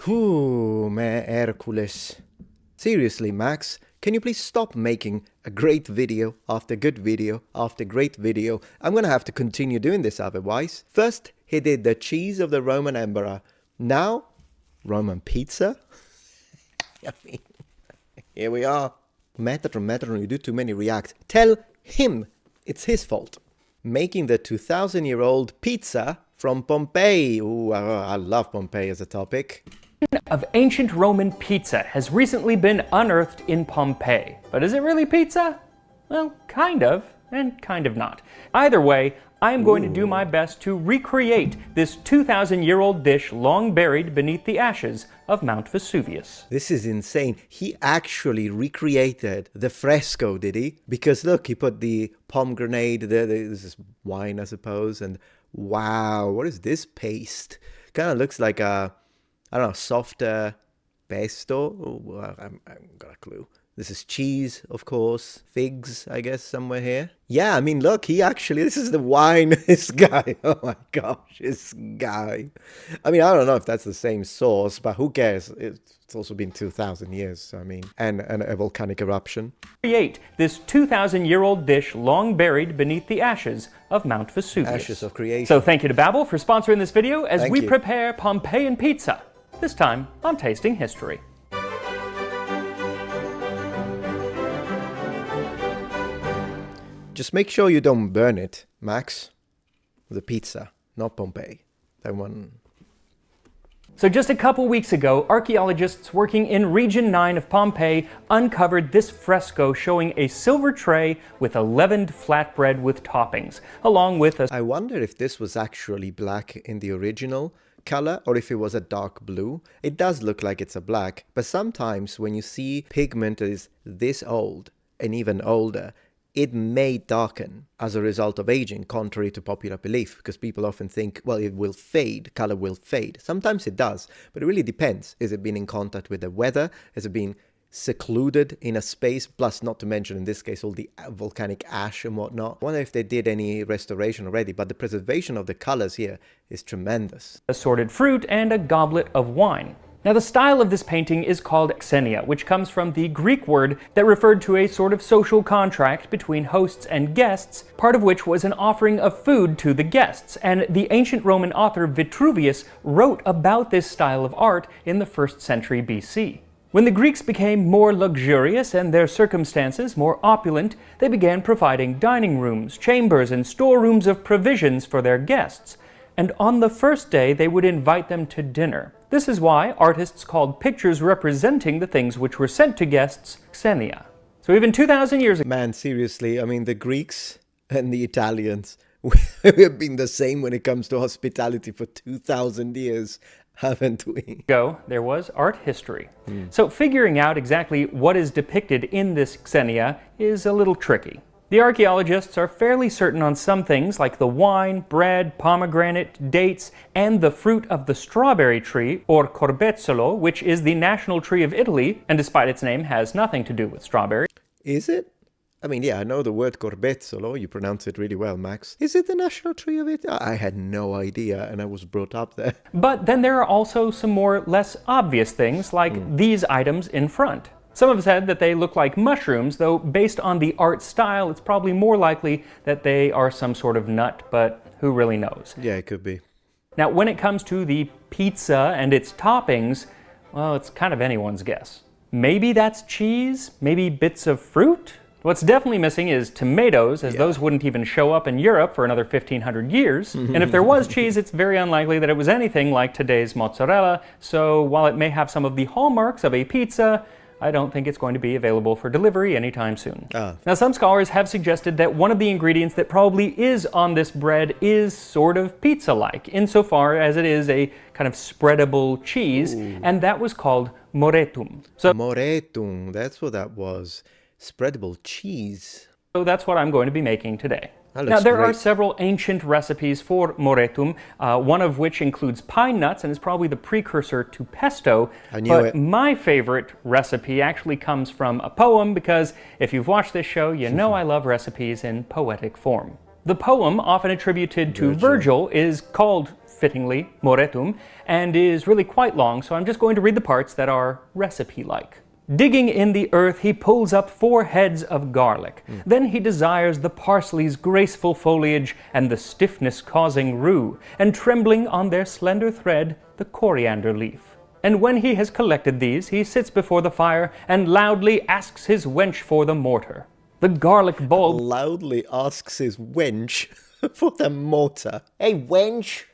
Whew, me Hercules. Seriously, Max, can you please stop making a great video after good video after great video? I'm gonna have to continue doing this otherwise. First, he did the cheese of the Roman emperor. Now, Roman pizza? I mean, here we are. Metatron, you do too many reacts. Tell him it's his fault. Making the 2,000-year-old pizza from Pompeii. Ooh, I love Pompeii as a topic. Of ancient Roman pizza has recently been unearthed in Pompeii. But is it really pizza? Well, kind of, and kind of not. Either way, I am going to do my best to recreate this 2,000-year-old dish long buried beneath the ashes of Mount Vesuvius. This is insane. He actually recreated the fresco, did he? Because look, he put the pomegranate, this is wine, I suppose, and wow, what is this paste? Kind of looks like a, I don't know, softer pesto. Oh, I haven't got a clue. This is cheese, of course. Figs, I guess, somewhere here. Yeah, I mean, look, this is the wine, this guy. Oh my gosh, this guy. I mean, I don't know if that's the same source, but who cares? It's also been 2,000 years, I mean, and a volcanic eruption. Create this 2,000-year-old dish long buried beneath the ashes of Mount Vesuvius. Ashes of creation. So thank you to Babbel for sponsoring this video as we prepare Pompeian pizza. This time on Tasting History. Just make sure you don't burn it, Max. The pizza, not Pompeii. That one. So just a couple weeks ago, archaeologists working in Region 9 of Pompeii uncovered this fresco showing a silver tray with a leavened flatbread with toppings, along with a... I wonder if this was actually black in the original color or if it was a dark blue. It does look like it's a black, but sometimes when you see pigment is this old and even older, it may darken as a result of aging, contrary to popular belief, because people often think, well, it will fade, color will fade. Sometimes it does, but it really depends. Is it been in contact with the weather? Has it been secluded in a space? Plus, not to mention, in this case, all the volcanic ash and whatnot. I wonder if they did any restoration already, but the preservation of the colors here is tremendous. Assorted fruit and a goblet of wine. Now, the style of this painting is called xenia, which comes from the Greek word that referred to a sort of social contract between hosts and guests, part of which was an offering of food to the guests. And the ancient Roman author Vitruvius wrote about this style of art in the 1st century BC. When the Greeks became more luxurious and their circumstances more opulent, they began providing dining rooms, chambers, and storerooms of provisions for their guests. And on the first day, they would invite them to dinner. This is why artists called pictures representing the things which were sent to guests xenia. So even 2,000 years ago... Man, seriously, I mean, the Greeks and the Italians, we have been the same when it comes to hospitality for 2,000 years, haven't we? There was art history. So figuring out exactly what is depicted in this xenia is a little tricky. The archaeologists are fairly certain on some things like the wine, bread, pomegranate, dates, and the fruit of the strawberry tree, or corbezzolo, which is the national tree of Italy, and despite its name has nothing to do with strawberry. Is it? I mean, yeah, I know the word corbezzolo, you pronounce it really well, Max. Is it the national tree of Italy? I had no idea, and I was brought up there. But then there are also some more less obvious things, like these items in front. Some have said that they look like mushrooms, though based on the art style, it's probably more likely that they are some sort of nut, but who really knows? Yeah, it could be. Now, when it comes to the pizza and its toppings, well, it's kind of anyone's guess. Maybe that's cheese, maybe bits of fruit? What's definitely missing is tomatoes, as those wouldn't even show up in Europe for another 1,500 years. And if there was cheese, it's very unlikely that it was anything like today's mozzarella, so while it may have some of the hallmarks of a pizza, I don't think it's going to be available for delivery anytime soon. Now, some scholars have suggested that one of the ingredients that probably is on this bread is sort of pizza-like, insofar as it is a kind of spreadable cheese, and that was called moretum. Moretum, that's what that was. Spreadable cheese. So that's what I'm going to be making today. Now, there are several ancient recipes for moretum, one of which includes pine nuts and is probably the precursor to pesto. But my favorite recipe actually comes from a poem, because if you've watched this show, you know I love recipes in poetic form. The poem, often attributed to Virgil, is called fittingly, moretum, and is really quite long, so I'm just going to read the parts that are recipe-like. Digging in the earth, he pulls up 4 heads of garlic. Then he desires the parsley's graceful foliage and the stiffness-causing rue, and trembling on their slender thread, the coriander leaf. And when he has collected these, he sits before the fire and loudly asks his wench for the mortar. The garlic bulb Loudly asks his wench for the mortar. Hey, wench,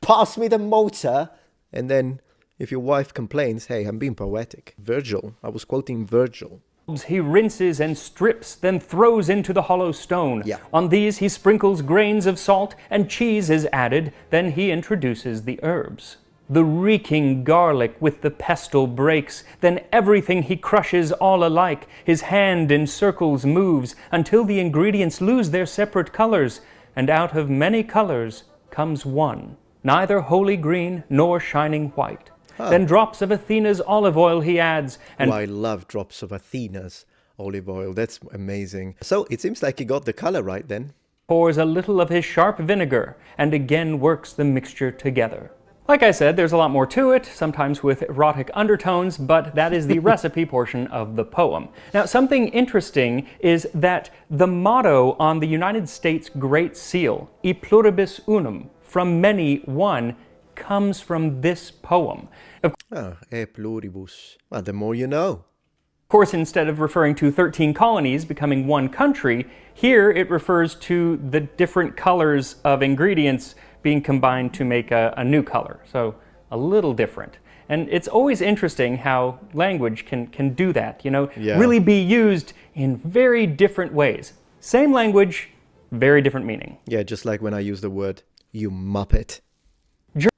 pass me the mortar. And then, if your wife complains, hey, I'm being poetic. Virgil, I was quoting Virgil. he rinses and strips, then throws into the hollow stone. Yeah. On these he sprinkles grains of salt, and cheese is added. Then he introduces the herbs. The reeking garlic with the pestle breaks, then everything he crushes all alike. His hand in circles moves, until the ingredients lose their separate colors, and out of many colors comes one, neither wholly green nor shining white. Then drops of Athena's olive oil he adds, and I love drops of Athena's olive oil. That's amazing. So it seems like he got the color right then. pours a little of his sharp vinegar, and again works the mixture together. Like I said, there's a lot more to it, sometimes with erotic undertones, but that is the recipe portion of the poem. Now, something interesting is that the motto on the United States Great Seal, E pluribus unum, from many one, comes from this poem. Of E pluribus. Well, the more you know. course, instead of referring to 13 colonies becoming one country, here it refers to the different colors of ingredients being combined to make a new color. So a little different. And it's always interesting how language can do that, Yeah. really be used in very different ways. Same language, very different meaning. Yeah, just like when I use the word, you muppet.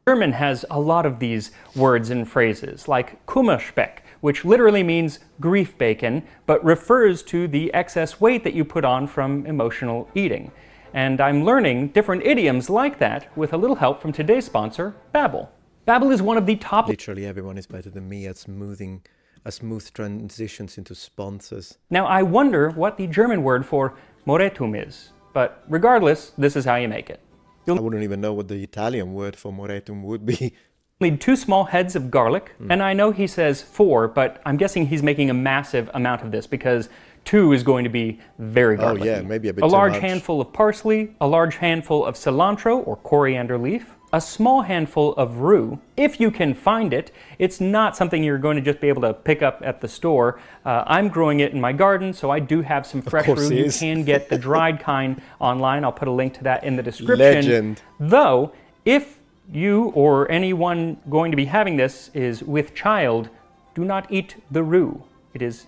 German has a lot of these words and phrases, like Kummerspeck, which literally means grief bacon, but refers to the excess weight that you put on from emotional eating. And I'm learning different idioms like that with a little help from today's sponsor, Babbel. Babbel is one of the top... Literally everyone is better than me at smooth transitions into sponsors. Now, I wonder what the German word for moretum is, but regardless, this is how you make it. I wouldn't even know what the Italian word for moretum would be. Need 2 small heads of garlic, and I know he says 4, but I'm guessing he's making a massive amount of this because 2 is going to be very garlicky. Oh yeah, maybe a bit A too large much. handful of parsley, a large handful of cilantro or coriander leaf, a small handful of rue, if you can find it. It's not something you're going to just be able to pick up at the store. I'm growing it in my garden, so I do have some fresh course rue. he You is. can get the dried kind online. I'll put a link to that in the description. Legend. Though, if you or anyone going to be having this is with child, do not eat the rue. It is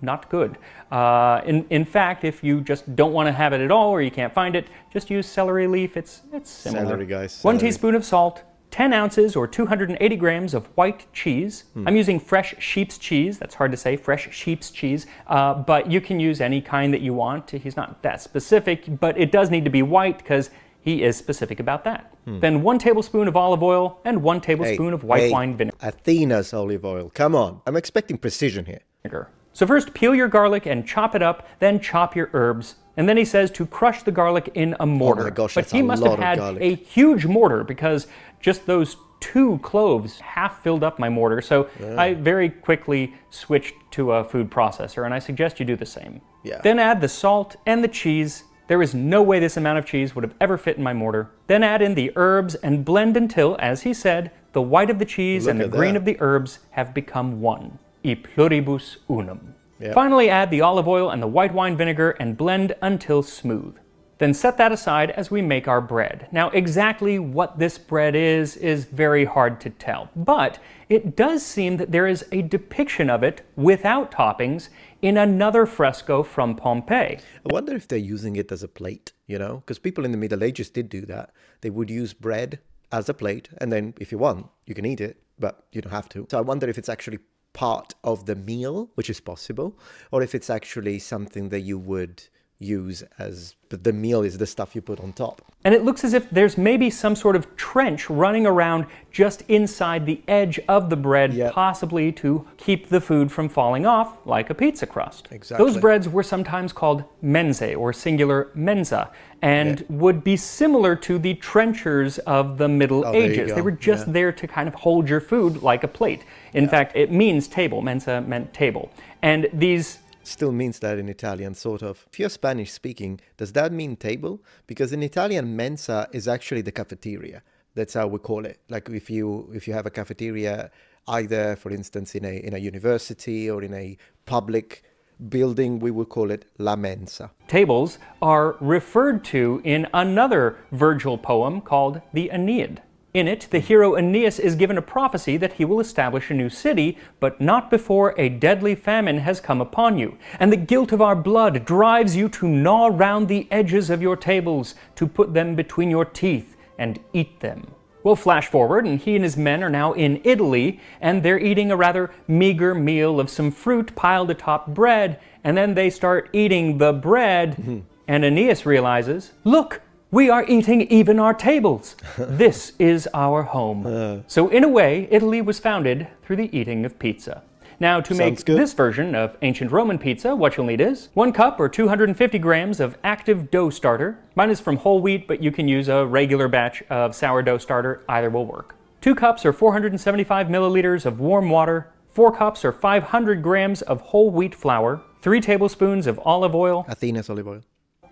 not good. In fact, if you just don't want to have it at all or you can't find it, just use celery leaf. It's similar. Celery, guys, 1 celery. teaspoon of salt, 10 ounces or 280 grams of white cheese. I'm using fresh sheep's cheese. That's hard to say, fresh sheep's cheese. But you can use any kind that you want. He's not that specific, but it does need to be white because he is specific about that. Then 1 tablespoon of olive oil and 1 tablespoon of white wine vinegar. Athena's olive oil. Come on. I'm expecting precision here. So first, peel your garlic and chop it up, then chop your herbs. And then he says to crush the garlic in a mortar. Oh my gosh, but that's he a must lot have of had garlic. a huge mortar because just those 2 cloves half filled up my mortar. So I very quickly switched to a food processor, and I suggest you do the same. Yeah. Then add the salt and the cheese. There is no way this amount of cheese would have ever fit in my mortar. Then add in the herbs and blend until, as he said, the white of the cheese Look and the at green that. of the herbs have become one. E pluribus unum. Yep. Finally, add the olive oil and the white wine vinegar and blend until smooth. Then set that aside as we make our bread. Now, exactly what this bread is very hard to tell, but it does seem that there is a depiction of it without toppings in another fresco from Pompeii. I wonder if they're using it as a plate, Because people in the Middle Ages did do that. They would use bread as a plate, and then if you want, you can eat it, but you don't have to. So I wonder if it's actually part of the meal, which is possible, or if it's actually something that you would use as the meal is the stuff you put on top. And it looks as if there's maybe some sort of trench running around just inside the edge of the bread, possibly to keep the food from falling off like a pizza crust. Exactly. Those breads were sometimes called mense, or singular mensa, and would be similar to the trenchers of the Middle Ages. They were just there to kind of hold your food like a plate. In fact, it means table. Mensa meant table. And these still means that in Italian, sort of. If you're Spanish speaking, does that mean table? Because in Italian, mensa is actually the cafeteria. That's how we call it. Like if you have a cafeteria, either, for instance, in a university or in a public building, we would call it la mensa. Tables are referred to in another Virgil poem called the Aeneid. In it, the hero Aeneas is given a prophecy that he will establish a new city, but not before a deadly famine has come upon you. And the guilt of our blood drives you to gnaw round the edges of your tables, to put them between your teeth and eat them. Well, flash forward, and he and his men are now in Italy, and they're eating a rather meager meal of some fruit piled atop bread, and then they start eating the bread, and Aeneas realizes, look! We are eating even our tables. This is our home. So in a way, Italy was founded through the eating of pizza. Now, to make this version of ancient Roman pizza, what you'll need is 1 cup or 250 grams of active dough starter. Mine is from whole wheat, but you can use a regular batch of sourdough starter. Either will work. 2 cups or 475 milliliters of warm water. 4 cups or 500 grams of whole wheat flour. 3 tablespoons of olive oil. Athena's olive oil.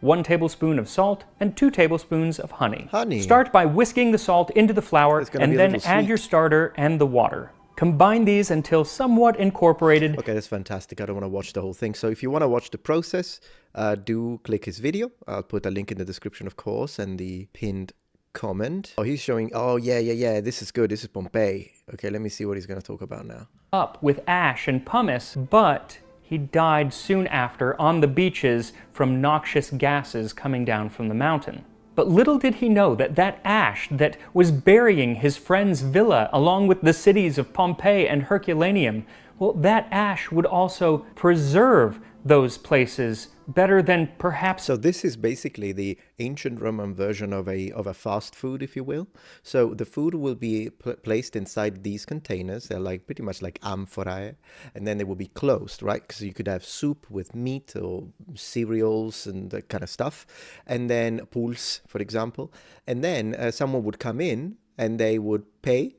1 tablespoon of salt, and 2 tablespoons of honey. Honey. Start by whisking the salt into the flour and then add your starter and the water. Combine these until somewhat incorporated. Okay, that's fantastic. I don't want to watch the whole thing. So if you want to watch the process, do click his video. I'll put a link in the description, of course, and the pinned comment. Oh, he's showing, yeah, this is good. This is Pompeii. Okay, let me see what he's going to talk about now. Up with ash and pumice, but he died soon after on the beaches from noxious gases coming down from the mountain. But little did he know that that ash that was burying his friend's villa along with the cities of Pompeii and Herculaneum, well, that ash would also preserve those places better than perhaps. So this is basically the ancient Roman version of a fast food, if you will. So the food will be placed inside these containers. They're like pretty much like amphorae, and then they will be closed, right? Because you could have soup with meat or cereals and that kind of stuff, and then puls, for example. And then someone would come in and they would pay,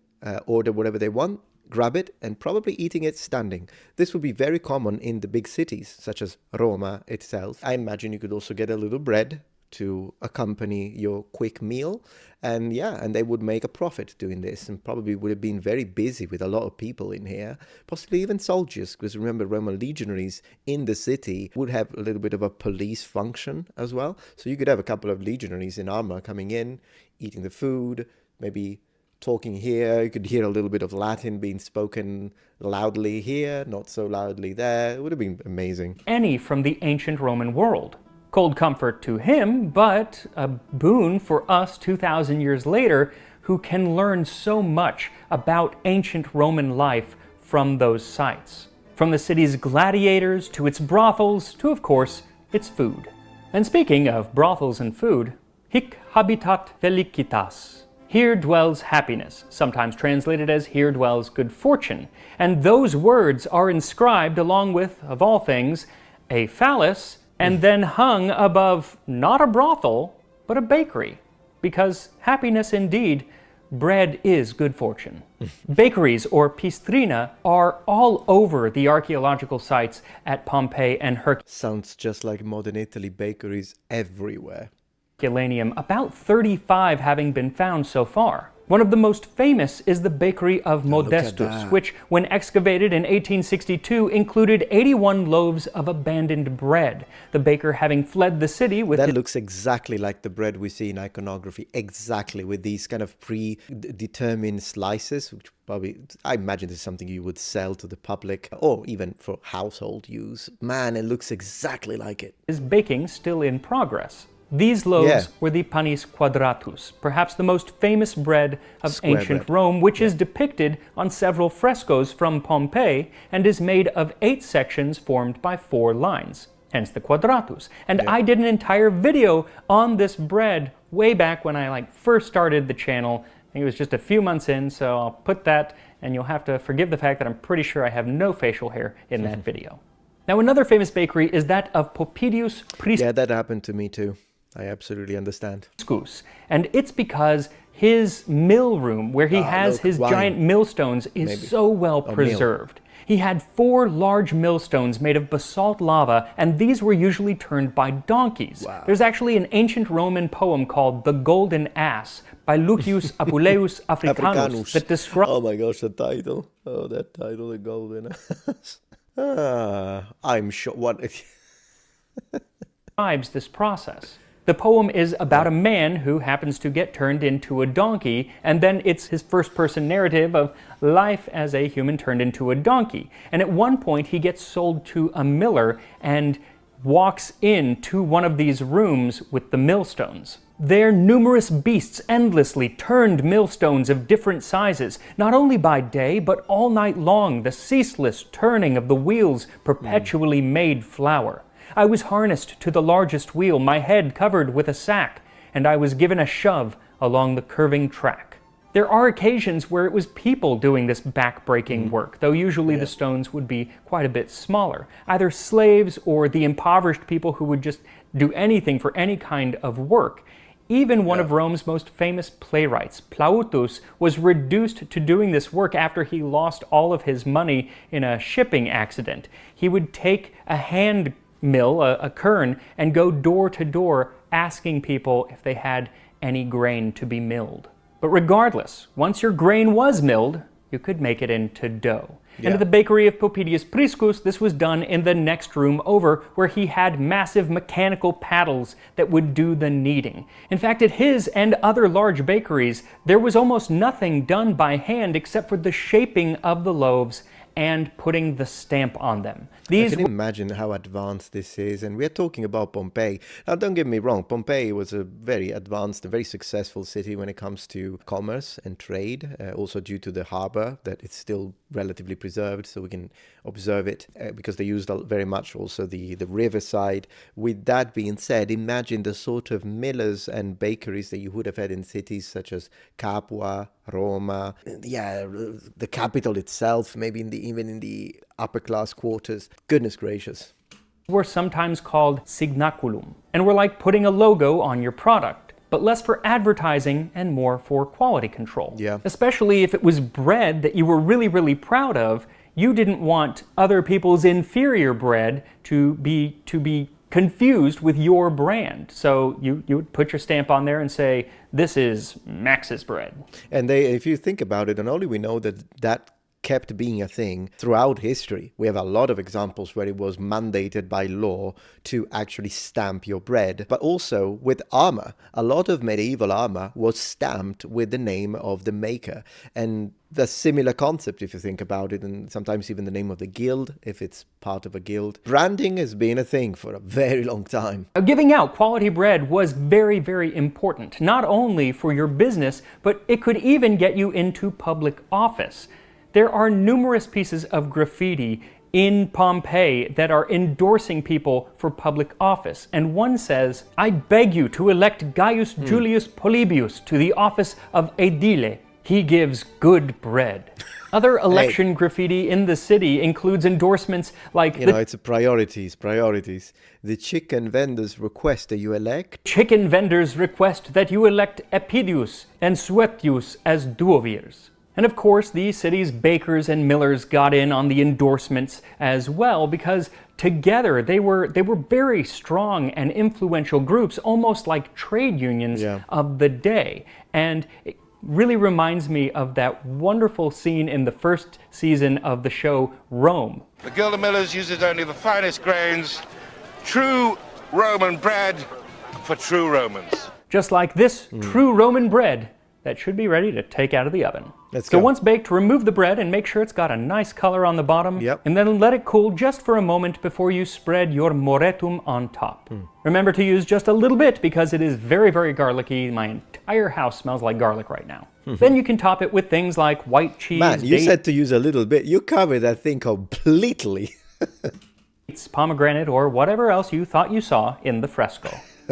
order whatever they want, grab it, and probably eating it standing. This would be very common in the big cities, such as Roma itself. I imagine you could also get a little bread to accompany your quick meal. And they would make a profit doing this, and probably would have been very busy with a lot of people in here, possibly even soldiers, because remember, Roman legionaries in the city would have a little bit of a police function as well. So you could have a couple of legionaries in armor coming in, eating the food, maybe talking here. You could hear a little bit of Latin being spoken loudly here, not so loudly there. It would have been amazing. Any from the ancient Roman world. Cold comfort to him, but a boon for us 2,000 years later who can learn so much about ancient Roman life from those sites. From the city's gladiators to its brothels to, of course, its food. And speaking of brothels and food, hic habitat felicitas. Here dwells happiness, sometimes translated as here dwells good fortune. And those words are inscribed along with, of all things, a phallus, and then hung above not a brothel, but a bakery. Because happiness indeed, bread is good fortune. Bakeries, or pistrina, are all over the archaeological sites at Pompeii and Herculaneum. Sounds just like modern Italy, bakeries everywhere. About 35 having been found so far. One of the most famous is the bakery of Modestus, which, when excavated in 1862, included 81 loaves of abandoned bread, the baker having fled the city with... That looks exactly like the bread we see in iconography, exactly, with these kind of predetermined slices, which probably, I imagine this is something you would sell to the public, or even for household use. Man, it looks exactly like it. Is baking still in progress? These loaves were the panis quadratus, perhaps the most famous bread of ancient Rome, which is depicted on several frescoes from Pompeii and is made of 8 sections formed by 4 lines. hence the quadratus. And I did an entire video on this bread way back when I first started the channel. I think it was just a few months in, so I'll put that, and you'll have to forgive the fact that I'm pretty sure I have no facial hair in that video. Now, another famous bakery is that of Pompeiius Priscus. Yeah, that happened to me too. I absolutely understand. And it's because his mill room, where he has his giant millstones, is so well preserved. He had 4 large millstones made of basalt lava, and these were usually turned by donkeys. Wow. There's actually an ancient Roman poem called The Golden Ass by Lucius Apuleius Africanus that describes... Oh my gosh, the title. Oh, that title, The Golden Ass. I'm sure... What... describes this process. The poem is about a man who happens to get turned into a donkey, and then it's his first-person narrative of life as a human turned into a donkey. And at one point, he gets sold to a miller and walks into one of these rooms with the millstones. There, numerous beasts endlessly turned millstones of different sizes, not only by day, but all night long. The ceaseless turning of the wheels perpetually made flour. I was harnessed to the largest wheel, my head covered with a sack, and I was given a shove along the curving track. There are occasions where it was people doing this back-breaking work, though usually the stones would be quite a bit smaller. Either slaves or the impoverished people who would just do anything for any kind of work. Even one of Rome's most famous playwrights, Plautus, was reduced to doing this work after he lost all of his money in a shipping accident. He would take a hand mill, a quern, and go door to door asking people if they had any grain to be milled. But regardless, once your grain was milled, you could make it into dough. And at the bakery of Pompeiius Priscus, this was done in the next room over, where he had massive mechanical paddles that would do the kneading. In fact, at his and other large bakeries, there was almost nothing done by hand except for the shaping of the loaves and putting the stamp on them. I can imagine how advanced this is, and we're talking about Pompeii. Now, don't get me wrong, Pompeii was a very advanced, a very successful city when it comes to commerce and trade, also due to the harbor, that it's still relatively preserved, so we can observe it, because they used very much also the riverside. With that being said, imagine the sort of millers and bakeries that you would have had in cities such as Capua, Roma, the capital itself, maybe even in the upper class quarters. Goodness gracious. Were sometimes called signaculum, and were like putting a logo on your product, but less for advertising and more for quality control. Especially if it was bread that you were really, really proud of, you didn't want other people's inferior bread to be confused with your brand. So you would put your stamp on there and say, this is Max's bread. And if you think about it, and only we know that kept being a thing throughout history. We have a lot of examples where it was mandated by law to actually stamp your bread, but also with armor. A lot of medieval armor was stamped with the name of the maker, and the similar concept if you think about it, and sometimes even the name of the guild if it's part of a guild. Branding has been a thing for a very long time. Giving out quality bread was very, very important, not only for your business, but it could even get you into public office. There are numerous pieces of graffiti in Pompeii that are endorsing people for public office. And one says, I beg you to elect Gaius Julius Polybius to the office of Aedile. He gives good bread. Other election graffiti in the city includes endorsements like... it's priorities. The chicken vendors request that you elect... Chicken vendors request that you elect Epidius and Suetius as duovirs. And of course, the city's bakers and millers got in on the endorsements as well, because together they were very strong and influential groups, almost like trade unions of the day. And it really reminds me of that wonderful scene in the first season of the show Rome. The Guild of Millers uses only the finest grains, true Roman bread for true Romans. Just like this true Roman bread that should be ready to take out of the oven. So once baked, remove the bread and make sure it's got a nice color on the bottom, and then let it cool just for a moment before you spread your moretum on top. Remember to use just a little bit because it is very, very garlicky. My entire house smells like garlic right now. Then you can top it with things like white cheese. Man, you said to use a little bit. You covered that thing completely. It's pomegranate or whatever else you thought you saw in the fresco.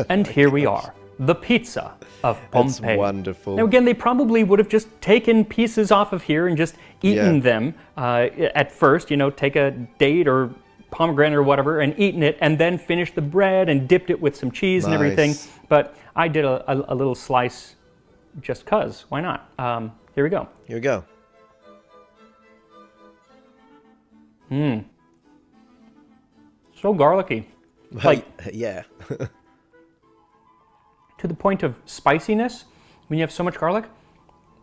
And here we are, the pizza of Pompeii. That's wonderful. Now again, they probably would have just taken pieces off of here and just eaten them at first, you know, take a date or pomegranate or whatever and eaten it, and then finished the bread and dipped it with some cheese and everything. But I did a little slice just cause. Why not? Here we go. Here we go. So garlicky. Like, yeah. to the point of spiciness when you have so much garlic,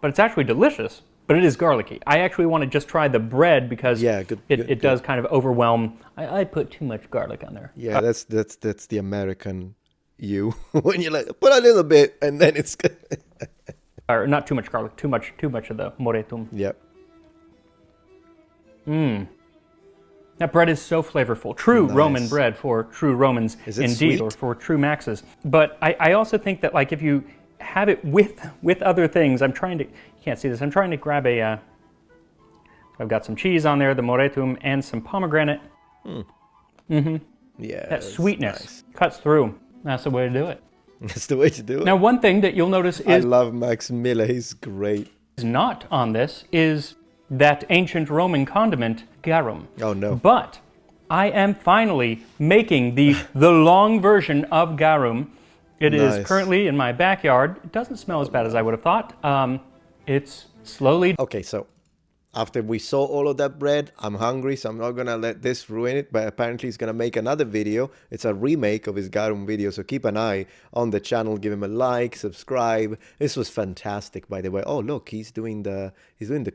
but it's actually delicious, but it is garlicky. I actually want to just try the bread because it does kind of overwhelm. I put too much garlic on there. Yeah, that's the American you. When you're like, put a little bit and then it's good. Or not too much garlic, too much of the moretum. Yep. That bread is so flavorful. True Roman bread for true Romans, indeed, sweet? or for true Maxes. But I also think that, like, if you have it with other things, I'm trying to, you can't see this, I'm trying to grab a, I've got some cheese on there, the moretum, and some pomegranate. Yeah. That sweetness cuts through. That's the way to do it. That's the way to do it. Now, one thing that you'll notice I is love Max Miller. He's great. not on this is that ancient Roman condiment, garum. Oh, no. But I am finally making the long version of garum. It is currently in my backyard. It doesn't smell as bad as I would have thought. It's slowly... Okay, so after we saw all of that bread, I'm hungry, so I'm not going to let this ruin it, but apparently he's going to make another video. It's a remake of his garum video, so keep an eye on the channel, give him a like, subscribe. This was fantastic, by the way. Oh, look, he's doing the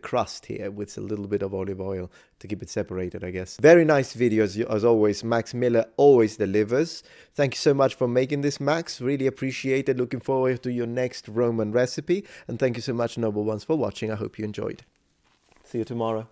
crust here with a little bit of olive oil to keep it separated, I guess. Very nice videos, as always. Max Miller always delivers. Thank you so much for making this, Max. Really appreciate it. Looking forward to your next Roman recipe. And thank you so much, Noble Ones, for watching. I hope you enjoyed. See you tomorrow.